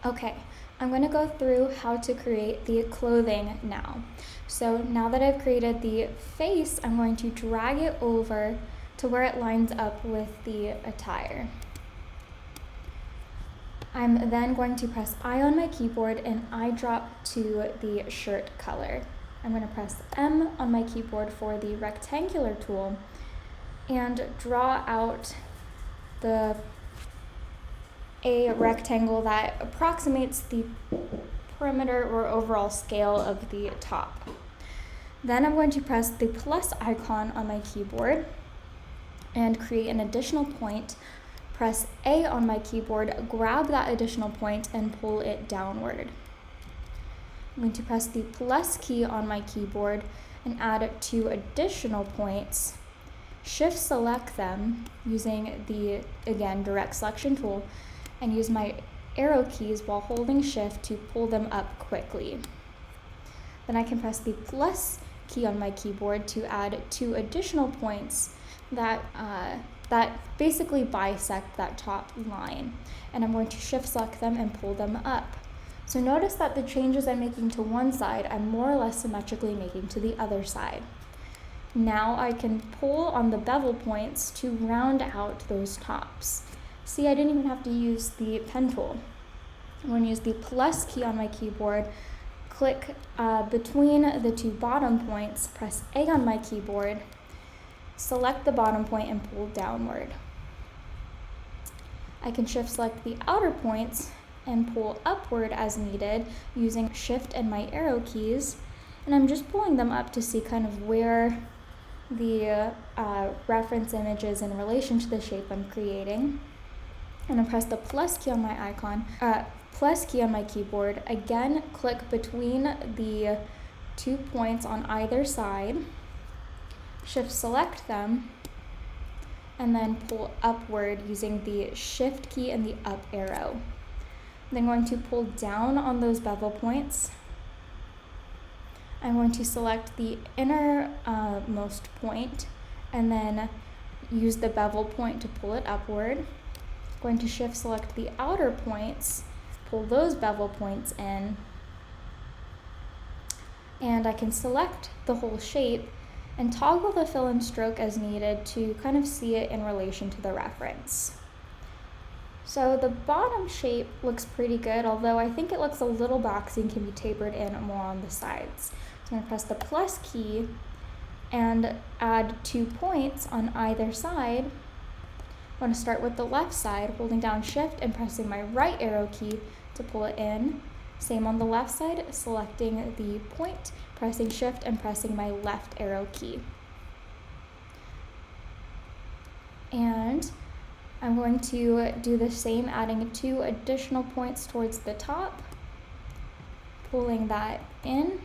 Okay, I'm going to go through how to create the clothing now. So now that I've created the face, I'm going to drag it over to where it lines up with the attire. I'm then going to press I on my keyboard and I drop to the shirt color. I'm going to press M on my keyboard for the rectangular tool and draw out a rectangle that approximates the perimeter or overall scale of the top. Then I'm going to press the plus icon on my keyboard and create an additional point. Press A on my keyboard, grab that additional point and pull it downward. I'm going to press the plus key on my keyboard and add 2 additional points. Shift select them using the, again, direct selection tool and use my arrow keys while holding shift to pull them up quickly. Then I can press the plus key on my keyboard to add 2 additional points that basically bisect that top line. And I'm going to shift select them and pull them up. So notice that the changes I'm making to one side, I'm more or less symmetrically making to the other side. Now I can pull on the bevel points to round out those tops. See, I didn't even have to use the pen tool. I'm going to use the plus key on my keyboard, click between the 2 bottom points, press A on my keyboard, select the bottom point and pull downward. I can shift select the outer points and pull upward as needed using shift and my arrow keys. And I'm just pulling them up to see kind of where the reference image is in relation to the shape I'm creating. And I press the plus key on my keyboard. Again, click between the 2 points on either side, shift select them, and then pull upward using the shift key and the up arrow. Then going to pull down on those bevel points. I'm going to select the innermost point and then use the bevel point to pull it upward. Going to shift select the outer points, pull those bevel points in, and I can select the whole shape and toggle the fill and stroke as needed to kind of see it in relation to the reference. So the bottom shape looks pretty good, although I think it looks a little boxy and can be tapered in more on the sides. So I'm going to press the plus key and add 2 points on either side. I'm going to start with the left side, holding down shift and pressing my right arrow key to pull it in. Same on the left side, selecting the point, pressing shift and pressing my left arrow key. And I'm going to do the same, adding 2 additional points towards the top, pulling that in.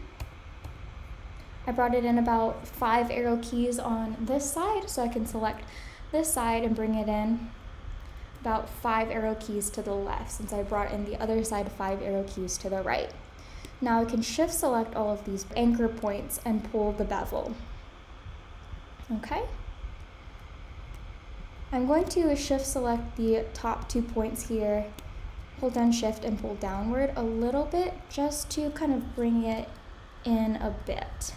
I brought it in about 5 arrow keys on this side, so I can select this side and bring it in about 5 arrow keys to the left, since I brought in the other side 5 arrow keys to the right. Now I can shift select all of these anchor points and pull the bevel. Okay. I'm going to shift select the top 2 points here, hold down shift and pull downward a little bit just to kind of bring it in a bit.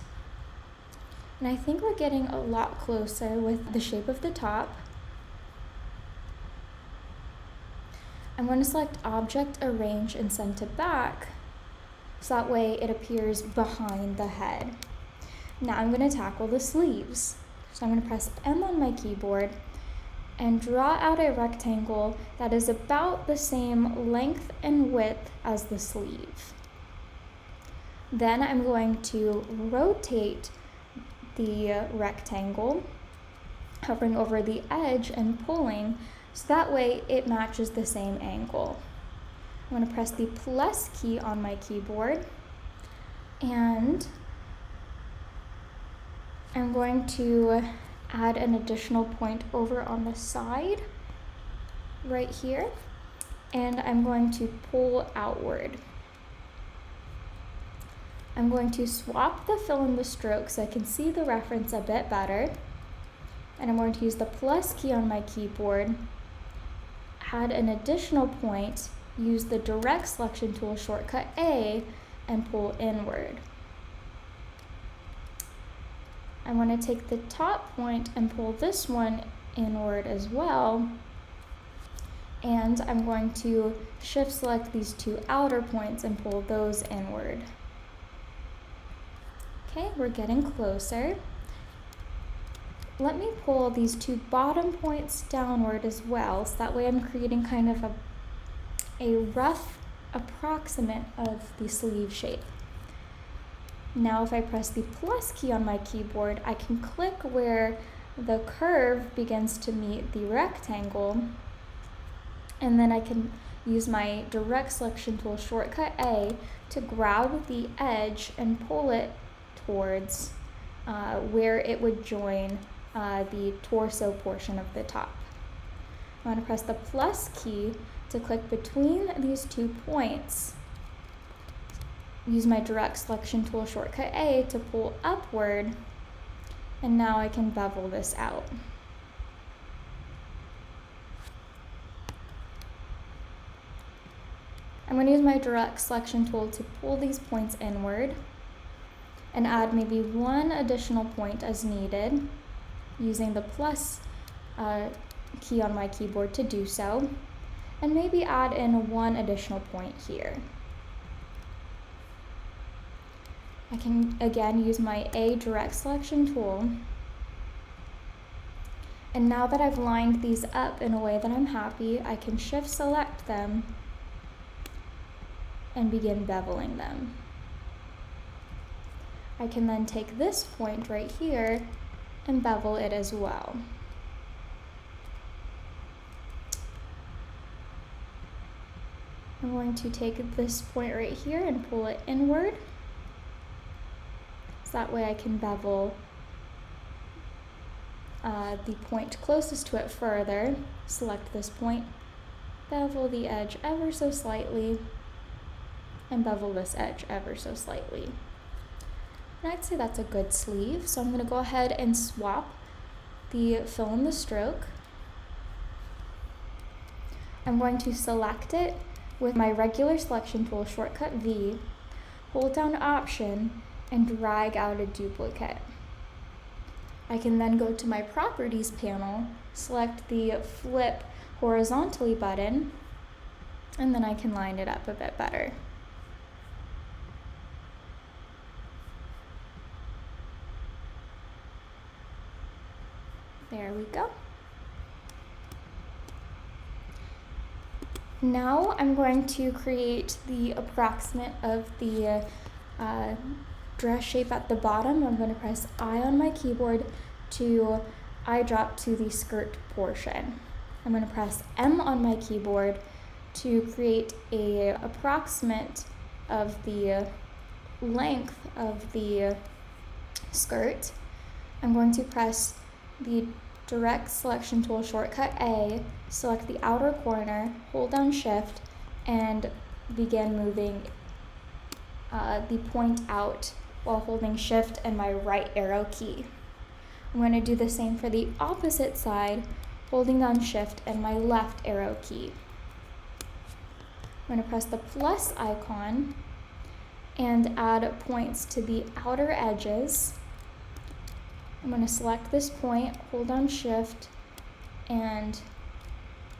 And I think we're getting a lot closer with the shape of the top. I'm going to select Object, Arrange, and Send to Back, so that way it appears behind the head. Now I'm going to tackle the sleeves. So I'm going to press M on my keyboard and draw out a rectangle that is about the same length and width as the sleeve. Then I'm going to rotate the rectangle, hovering over the edge and pulling, so that way it matches the same angle. I'm going to press the plus key on my keyboard, and I'm going to add an additional point over on the side right here, and I'm going to pull outward. I'm going to swap the fill and the stroke so I can see the reference a bit better, and I'm going to use the plus key on my keyboard, add an additional point, use the direct selection tool shortcut A and pull inward. I'm going to take the top point and pull this one inward as well. And I'm going to shift select these two outer points and pull those inward. Okay, we're getting closer. Let me pull these two bottom points downward as well, so that way I'm creating kind of a rough approximate of the sleeve shape. Now if I press the plus key on my keyboard, I can click where the curve begins to meet the rectangle, and then I can use my direct selection tool shortcut A to grab the edge and pull it towards where it would join the torso portion of the top. I'm going to press the plus key to click between these 2 points. Use my direct selection tool shortcut A to pull upward, and now I can bevel this out. I'm going to use my direct selection tool to pull these points inward and add maybe one additional point as needed, using the plus key on my keyboard to do so, and maybe add in one additional point here. I can again use my A direct selection tool, and now that I've lined these up in a way that I'm happy, I can shift select them and begin beveling them. I can then take this point right here and bevel it as well. I'm going to take this point right here and pull it inward, so that way I can bevel the point closest to it further. Select this point, bevel the edge ever so slightly, and bevel this edge ever so slightly. And I'd say that's a good sleeve, so I'm going to go ahead and swap the fill in the stroke. I'm going to select it with my regular selection tool shortcut V, hold down Option, and drag out a duplicate. I can then go to my Properties panel, select the Flip Horizontally button, and then I can line it up a bit better. There we go. Now I'm going to create the approximate of the dress shape at the bottom. I'm going to press I on my keyboard to eyedrop to the skirt portion. I'm going to press M on my keyboard to create a approximate of the length of the skirt. I'm going to press the direct selection tool shortcut A, select the outer corner, hold down Shift, and begin moving the point out while holding Shift and my right arrow key. I'm going to do the same for the opposite side, holding down Shift and my left arrow key. I'm going to press the plus icon and add points to the outer edges. I'm going to select this point, hold down Shift, and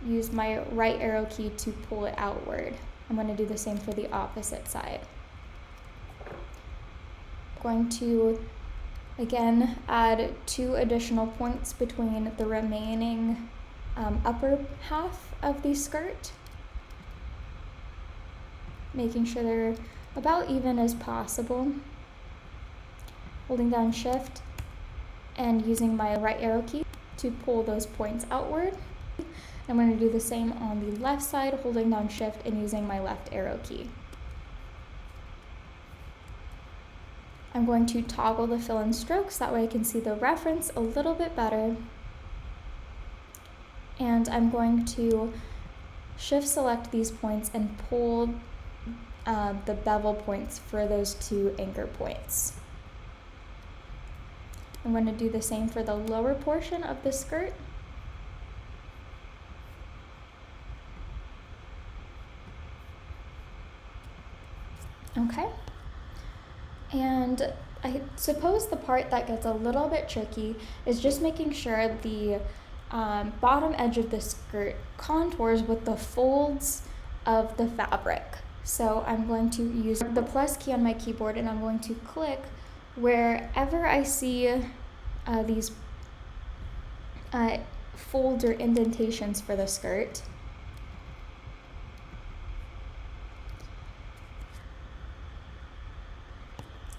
use my right arrow key to pull it outward. I'm going to do the same for the opposite side. I'm going to again add 2 additional points between the remaining upper half of the skirt, making sure they're about even as possible. Holding down Shift and using my right arrow key to pull those points outward. I'm going to do the same on the left side, holding down Shift and using my left arrow key. I'm going to toggle the fill-in strokes, that way I can see the reference a little bit better. And I'm going to shift select these points and pull the bevel points for those 2 anchor points. I'm going to do the same for the lower portion of the skirt. Okay. And I suppose the part that gets a little bit tricky is just making sure the bottom edge of the skirt contours with the folds of the fabric. So I'm going to use the plus key on my keyboard and I'm going to click wherever I see these folds or indentations for the skirt.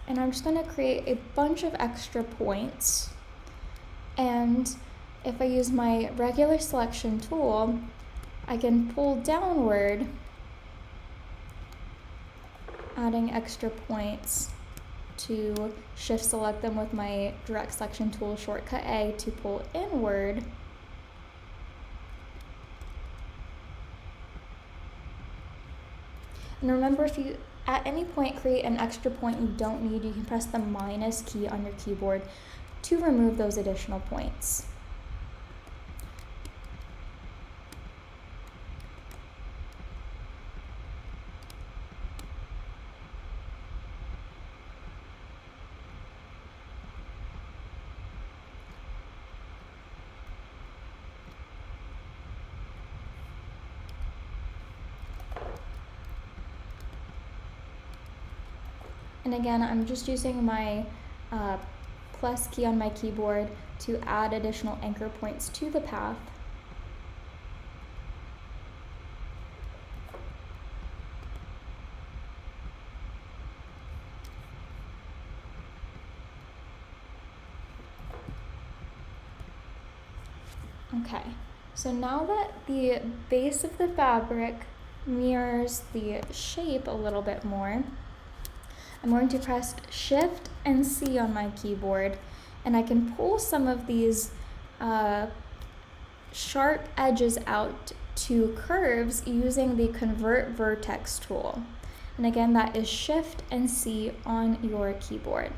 And I'm just going to create a bunch of extra points. And if I use my regular selection tool, I can pull downward, adding extra points to shift select them with my direct selection tool, shortcut A, to pull inward. And remember, if you at any point create an extra point you don't need, you can press the minus key on your keyboard to remove those additional points. And again, I'm just using my plus key on my keyboard to add additional anchor points to the path. Okay, so now that the base of the fabric mirrors the shape a little bit more, I'm going to press Shift and C on my keyboard, and I can pull some of these sharp edges out to curves using the Convert Vertex tool. And again, that is Shift and C on your keyboard.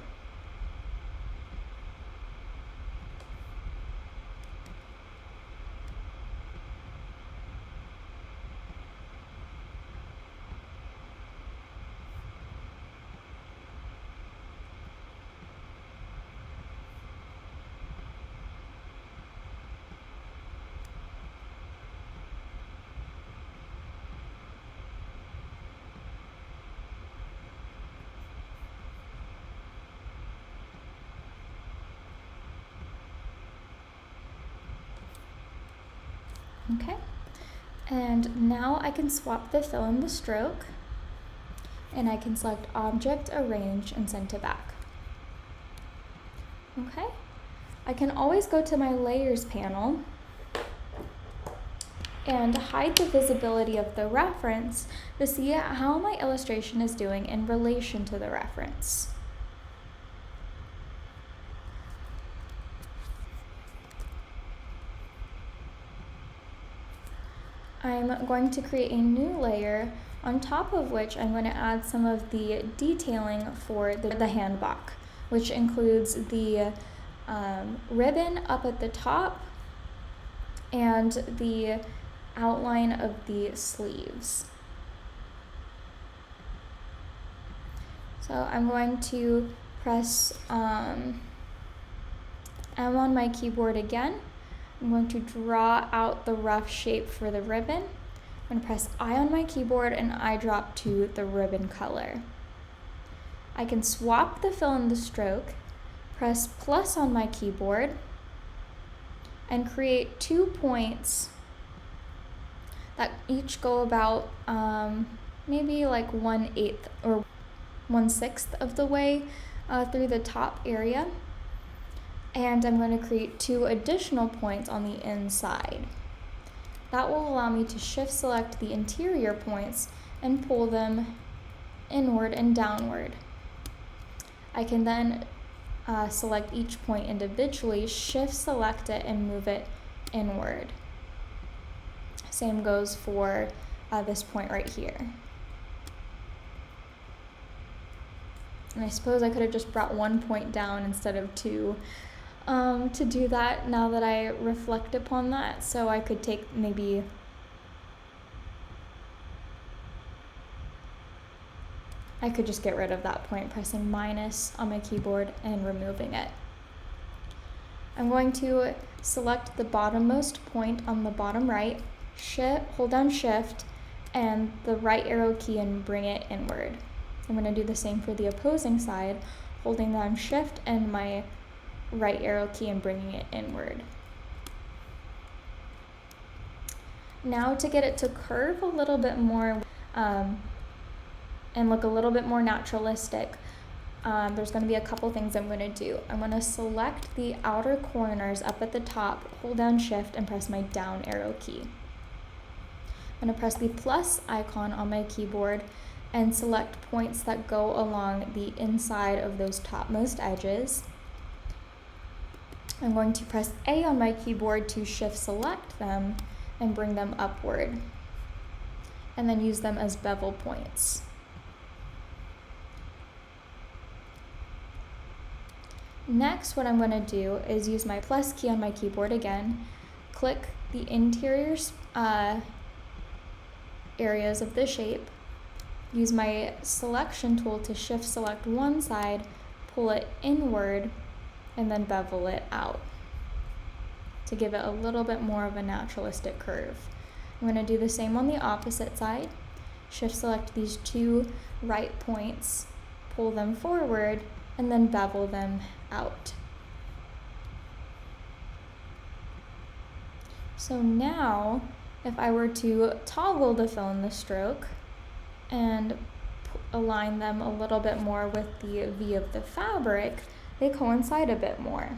Okay, and now I can swap the fill and the stroke, and I can select Object, Arrange, and Send to Back. Okay, I can always go to my Layers panel and hide the visibility of the reference to see how my illustration is doing in relation to the reference. I'm going to create a new layer on top of which I'm going to add some of the detailing for the handbag, which includes the ribbon up at the top and the outline of the sleeves. So I'm going to press M on my keyboard again. I'm going to draw out the rough shape for the ribbon. I'm going to press I on my keyboard and I drop to the ribbon color. I can swap the fill and the stroke, press plus on my keyboard, and create 2 points that each go about maybe like 1/8 or 1/6 of the way through the top area. And I'm going to create 2 additional points on the inside. That will allow me to shift select the interior points and pull them inward and downward. I can then select each point individually, shift select it, and move it inward. Same goes for this point right here. And I suppose I could have just brought 1 point down instead of 2 to do that now that I reflect upon that. So I could take maybe I could just get rid of that point pressing minus on my keyboard and removing it. I'm going to select the bottommost point on the bottom right, hold down Shift and the right arrow key and bring it inward. I'm going to do the same for the opposing side, holding down Shift and my right arrow key and bringing it inward. Now to get it to curve a little bit more and look a little bit more naturalistic, there's going to be a couple things I'm going to do. I'm going to select the outer corners up at the top, hold down Shift and press my down arrow key. I'm going to press the plus icon on my keyboard and select points that go along the inside of those topmost edges. I'm going to press A on my keyboard to shift select them and bring them upward, and then use them as bevel points. Next, what I'm going to do is use my plus key on my keyboard again, click the interior areas of the shape, use my selection tool to shift select one side, pull it inward, and then bevel it out to give it a little bit more of a naturalistic curve. I'm going to do the same on the opposite side, shift select these two right points, pull them forward, and then bevel them out. So now, if I were to toggle the fill in the stroke and align them a little bit more with the V of the fabric, they coincide a bit more.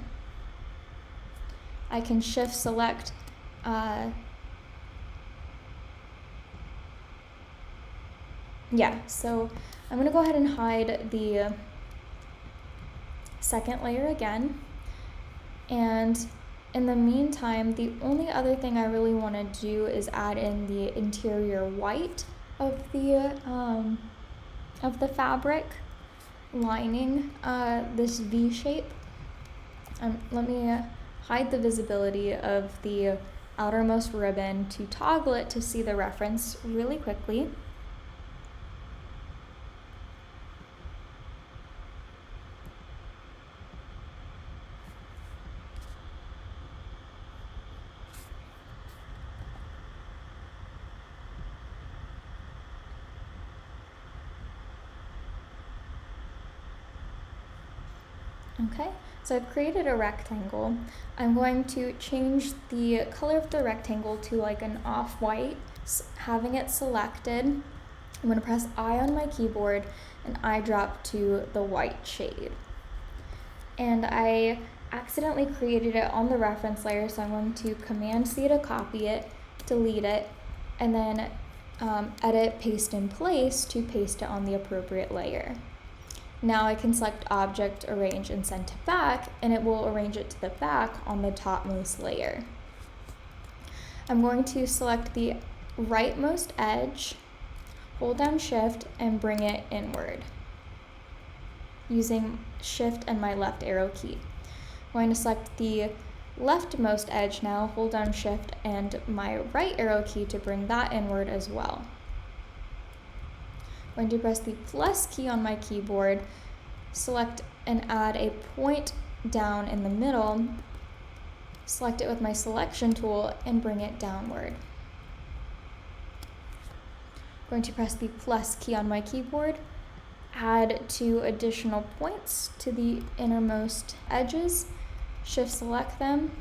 I can shift select so I'm going to go ahead and hide the second layer again, and in the meantime, the only other thing I really want to do is add in the interior white of the fabric lining this V shape. Let me hide the visibility of the outermost ribbon to toggle it to see the reference really quickly. Okay, so I've created a rectangle. I'm going to change the color of the rectangle to like an off-white, having it selected. I'm going to press I on my keyboard and I drop to the white shade. And I accidentally created it on the reference layer, so I'm going to Command C to copy it, delete it, and then edit paste in place to paste it on the appropriate layer. Now I can select Object, Arrange, and Send to Back, and it will arrange it to the back on the topmost layer. I'm going to select the rightmost edge, hold down Shift, and bring it inward, using Shift and my left arrow key. I'm going to select the leftmost edge now, hold down Shift and my right arrow key to bring that inward as well. I'm going to press the plus key on my keyboard, select and add a point down in the middle, select it with my selection tool and bring it downward. I'm going to press the plus key on my keyboard, add 2 additional points to the innermost edges, shift select them,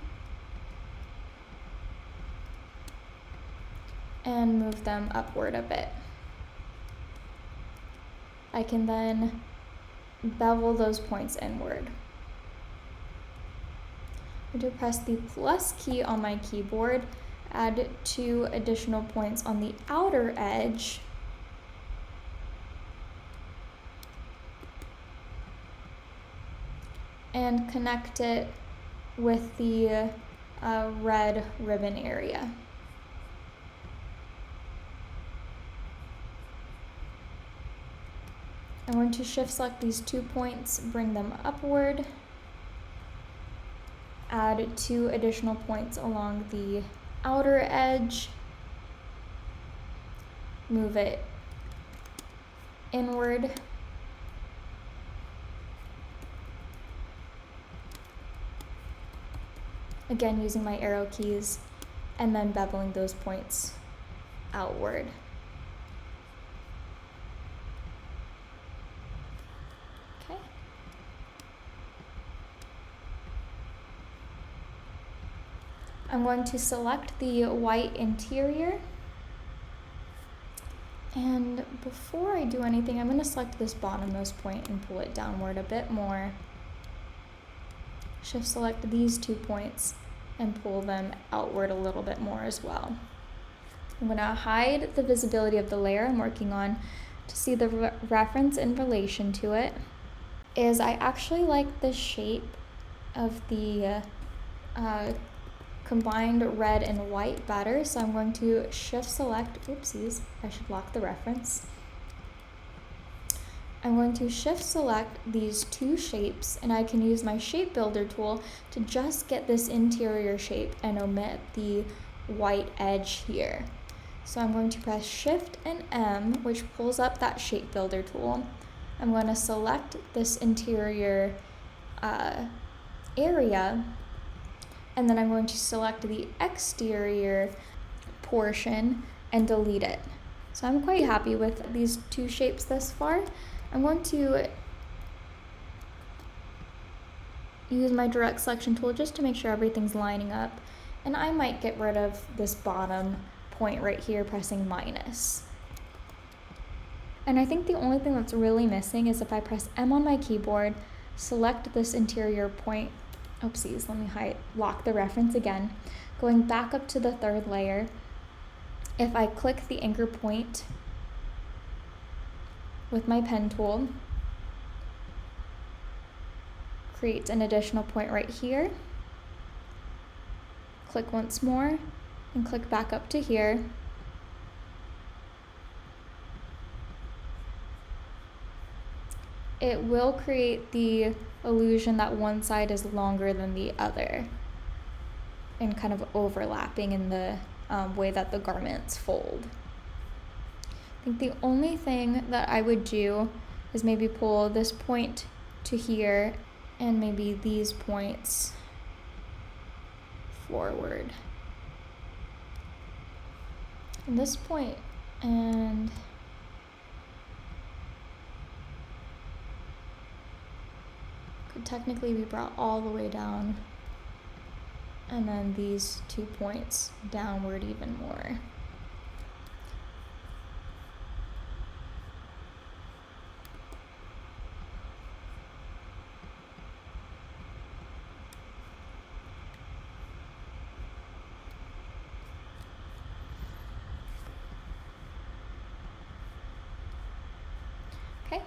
and move them upward a bit. I can then bevel those points inward. I'm going to press the plus key on my keyboard, add 2 additional points on the outer edge, and connect it with the red ribbon area. I'm going to shift select these 2 points, bring them upward, add 2 additional points along the outer edge, move it inward, again using my arrow keys, and then beveling those points outward. Okay. I'm going to select the white interior. And before I do anything, I'm going to select this bottommost point and pull it downward a bit more. Shift select these 2 points and pull them outward a little bit more as well. I'm going to hide the visibility of the layer I'm working on to see the reference in relation to it. I actually like the shape of the combined red and white better, so I'm going to shift select, oopsies, I should lock the reference. I'm going to shift select these 2 shapes, and I can use my shape builder tool to just get this interior shape and omit the white edge here. So I'm going to press Shift and M, which pulls up that shape builder tool. I'm going to select this interior area, and then I'm going to select the exterior portion and delete it. So I'm quite happy with these 2 shapes thus far. I'm going to use my direct selection tool just to make sure everything's lining up, and I might get rid of this bottom point right here pressing minus. And I think the only thing that's really missing is if I press M on my keyboard, select this interior point, oopsies, let me lock the reference again, going back up to the 3rd layer, if I click the anchor point with my pen tool, create an additional point right here, click once more, and click back up to here. It will create the illusion that one side is longer than the other and kind of overlapping in the way that the garments fold. I think the only thing that I would do is maybe pull this point to here and maybe these points forward. And this point and could technically be brought all the way down, and then these 2 points downward even more. Okay,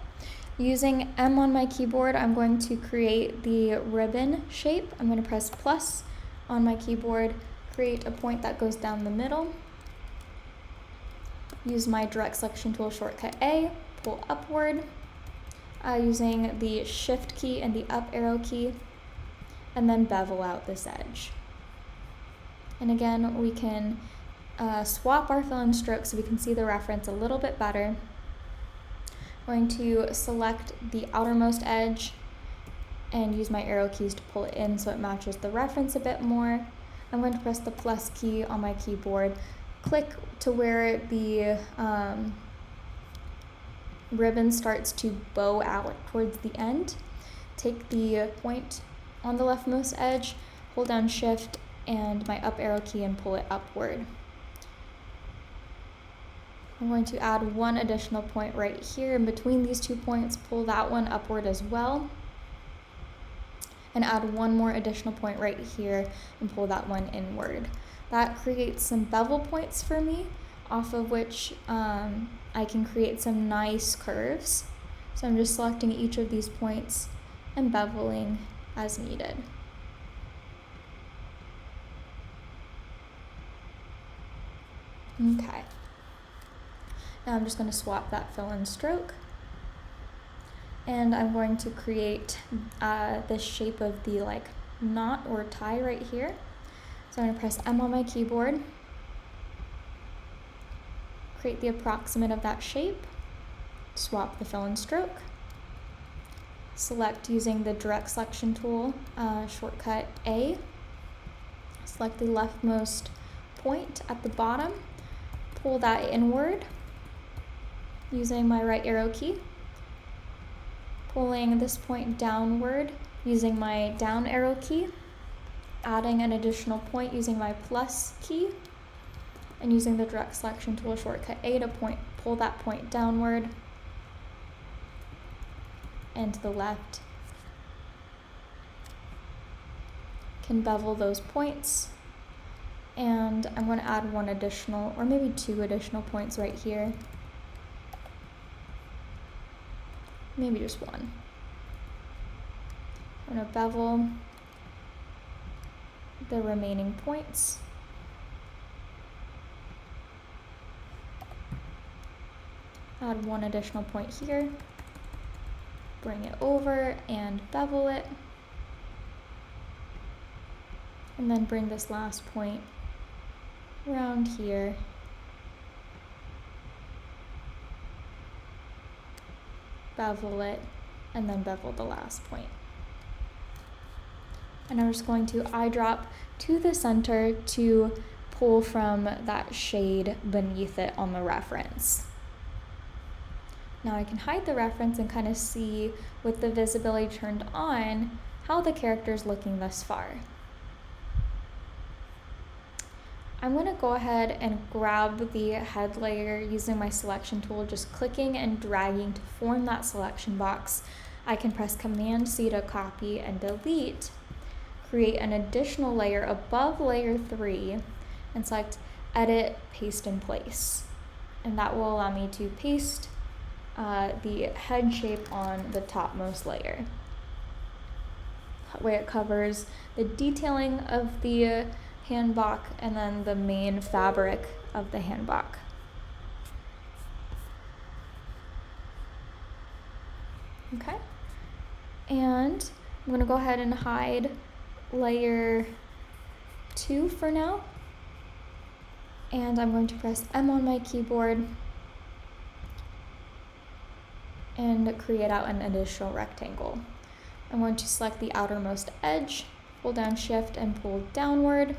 using M on my keyboard, I'm going to create the ribbon shape. I'm going to press plus on my keyboard, create a point that goes down the middle. Use my direct selection tool shortcut A, pull upward, using the shift key and the up arrow key, and then bevel out this edge. And again, we can swap our fill and stroke so we can see the reference a little bit better. I'm going to select the outermost edge and use my arrow keys to pull it in so it matches the reference a bit more. I'm going to press the plus key on my keyboard, click to where the ribbon starts to bow out towards the end. Take the point on the leftmost edge, hold down shift and my up arrow key and pull it upward. I'm going to add 1 additional point right here in between these 2 points, pull that one upward as well, and add 1 more additional point right here and pull that one inward. That creates some bevel points for me, off of which I can create some nice curves. So I'm just selecting each of these points and beveling as needed. Okay. Now I'm just going to swap that fill and stroke, and I'm going to create this shape of the knot or tie right here. So I'm going to press M on my keyboard, create the approximate of that shape, swap the fill and stroke, select using the direct selection tool, shortcut A, select the leftmost point at the bottom, pull that inward using my right arrow key, pulling this point downward using my down arrow key, adding an additional point using my plus key, and using the direct selection tool shortcut A to pull that point downward and to the left. Can bevel those points, and I'm going to add one additional, or maybe two additional points right here. Maybe just one. I'm going to bevel the remaining points. Add one additional point here. Bring it over and bevel it. And then bring this last point around here. Bevel it, and then bevel the last point. And I'm just going to eyedrop to the center to pull from that shade beneath it on the reference. Now I can hide the reference and kind of see, with the visibility turned on, how the character is looking thus far. I'm going to go ahead and grab the head layer using my selection tool, just clicking and dragging to form that selection box. I can press Command C to copy and delete, create an additional layer above layer 3, and select Edit, Paste in Place. And that will allow me to paste the head shape on the topmost layer. That way it covers the detailing of the handbag and then the main fabric of the handbag. Okay, and I'm going to go ahead and hide layer 2 for now, and I'm going to press M on my keyboard and create out an additional rectangle. I'm going to select the outermost edge, pull down Shift and pull downward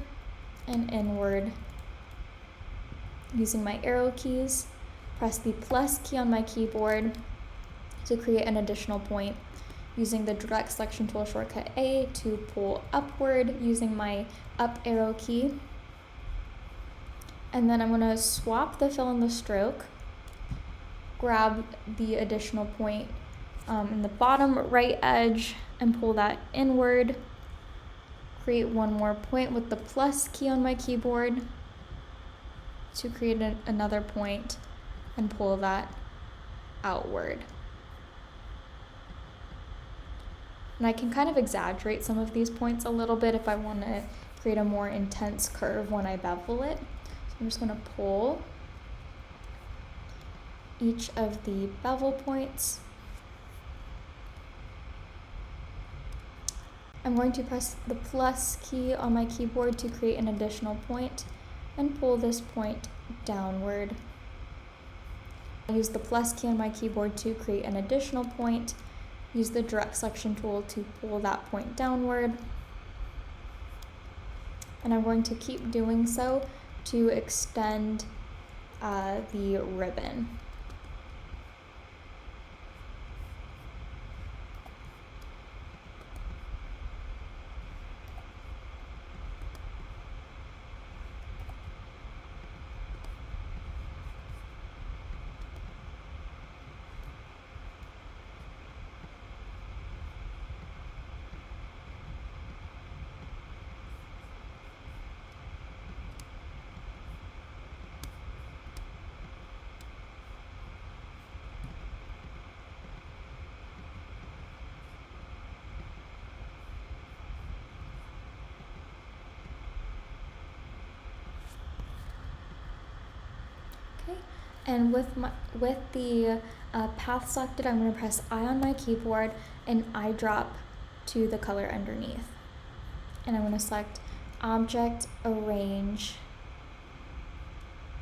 and inward using my arrow keys. Press the plus key on my keyboard to create an additional point, using the direct selection tool shortcut A to pull upward using my up arrow key. And then I'm going to swap the fill and the stroke, grab the additional point in the bottom right edge and pull that inward. Create one more point with the plus key on my keyboard to create another point and pull that outward. And I can kind of exaggerate some of these points a little bit if I want to create a more intense curve when I bevel it. So I'm just going to pull each of the bevel points. I'm going to press the plus key on my keyboard to create an additional point and pull this point downward. I use the plus key on my keyboard to create an additional point. Use the direct selection tool to pull that point downward. And I'm going to keep doing so to extend the ribbon. And with the path selected, I'm going to press I on my keyboard and eyedrop to the color underneath. And I'm going to select Object, Arrange,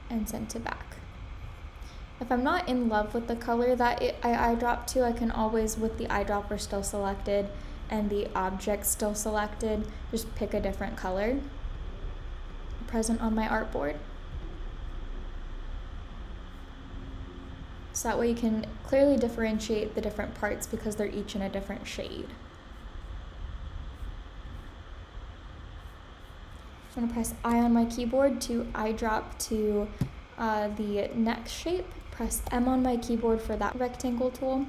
and Send to Back. If I'm not in love with the color that I eyedrop to, I can always, with the eyedropper still selected and the object still selected, just pick a different color. present on my artboard. So that way you can clearly differentiate the different parts because they're each in a different shade. I'm going to press I on my keyboard to eyedrop to the next shape, press M on my keyboard for that rectangle tool,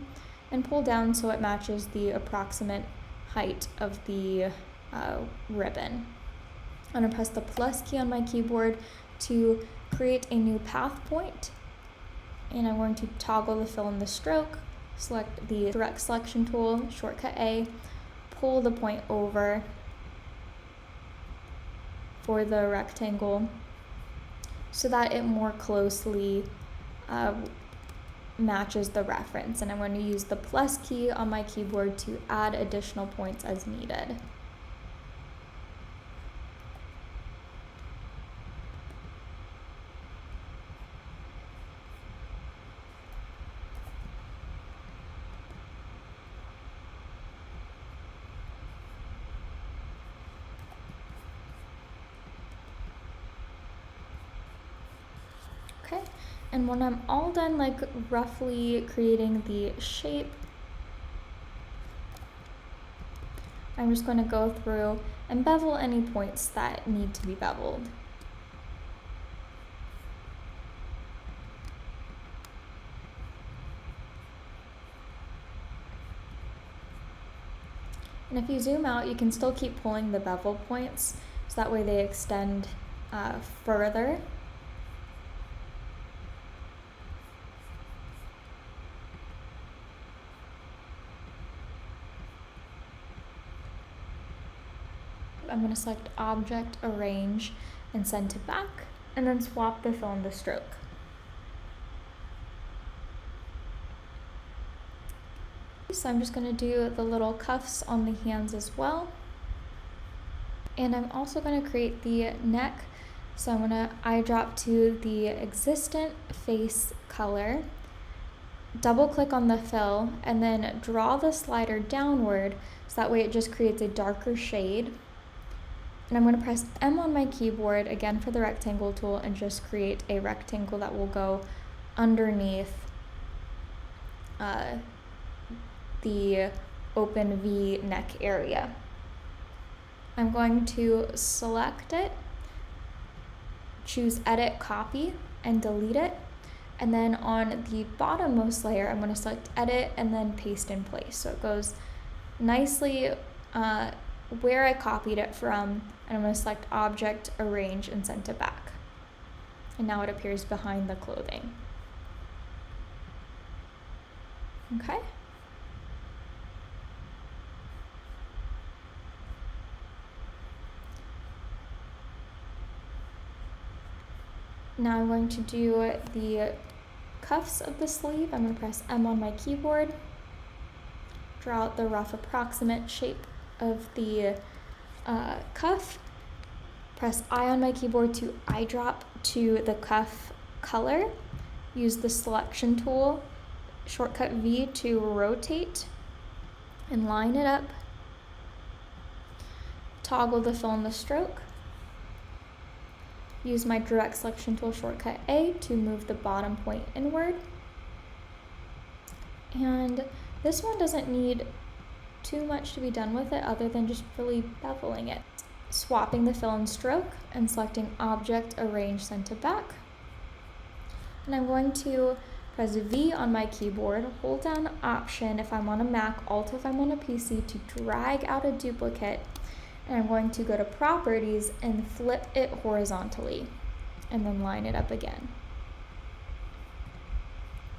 and pull down so it matches the approximate height of the ribbon. I'm going to press the plus key on my keyboard to create a new path point, and I'm going to toggle the fill and the stroke, select the direct selection tool, shortcut A, pull the point over for the rectangle so that it more closely matches the reference, and I'm going to use the plus key on my keyboard to add additional points as needed. Okay, and when I'm all done, like roughly creating the shape, I'm just going to go through and bevel any points that need to be beveled. And if you zoom out, you can still keep pulling the bevel points, so that way they extend further. I'm going to select Object, Arrange, and Send to Back, and then swap the fill and the stroke. So I'm just going to do the little cuffs on the hands as well. And I'm also going to create the neck. So I'm going to eyedrop to the existent face color, double click on the fill, and then draw the slider downward so that way it just creates a darker shade. And I'm going to press M on my keyboard again for the rectangle tool and just create a rectangle that will go underneath the open V neck area. I'm going to select it, choose Edit, Copy, and delete it. And then on the bottommost layer, I'm going to select Edit and then Paste in place. So it goes nicely where I copied it from, and I'm going to select Object, Arrange, and Send to Back. And now it appears behind the clothing. Okay. Now I'm going to do the cuffs of the sleeve. I'm going to press M on my keyboard, draw out the rough approximate shape of the cuff, press I on my keyboard to eyedrop to the cuff color, use the selection tool, shortcut V to rotate and line it up, toggle the fill and the stroke, use my direct selection tool, shortcut A, to move the bottom point inward. And this one doesn't need too much to be done with it other than just really beveling it. Swapping the fill and stroke and selecting Object, Arrange, Send to Back. And I'm going to press V on my keyboard, hold down Option if I'm on a Mac, Alt if I'm on a PC, to drag out a duplicate. And I'm going to go to Properties and flip it horizontally and then line it up again.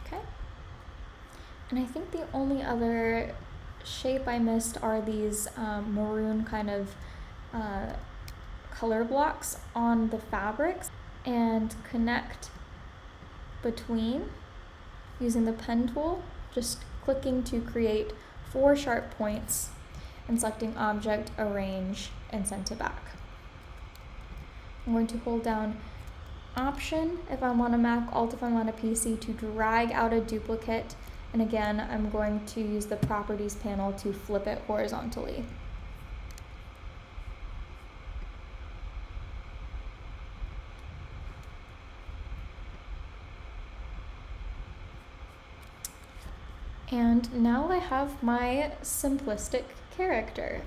Okay. And I think the only other shape I missed are these maroon kind of color blocks on the fabrics, and connect between using the pen tool, just clicking to create 4 sharp points and selecting Object, Arrange, and Send to Back. I'm going to hold down Option if I'm on a Mac, Alt if I'm on a PC, to drag out a duplicate. And again, I'm going to use the Properties panel to flip it horizontally. And now I have my simplistic character.